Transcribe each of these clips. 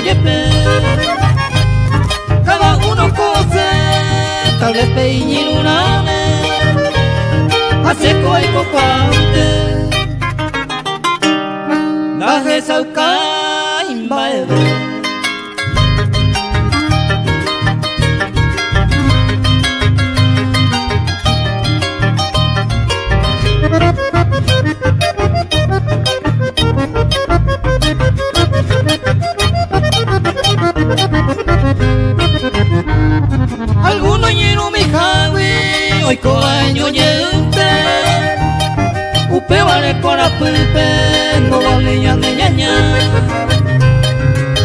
yepe. Cada uno cose, tal vez peñi lunane, hace coi pocuante. Naje sauka imbaedo. Alguno lleno mi javi, hoy coaño yente. Upe vale con la pulpe, no vale ña.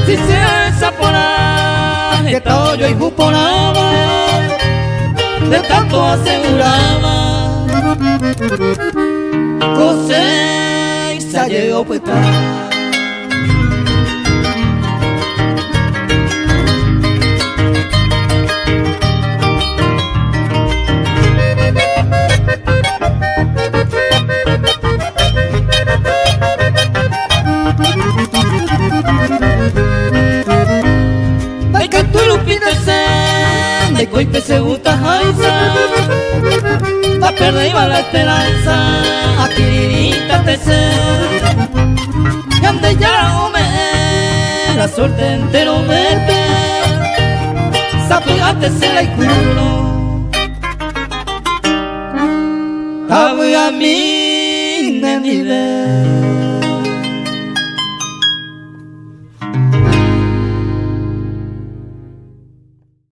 Si sea esa pona, que todo yo y juponaba, de tanto aseguraba. Cosecha llegó pues hoy que se gusta jaisa, la perdida la esperanza, aquí te sé. Y ande ya me la suerte entero verte, sapigate se la culo. Tabu a mí, neni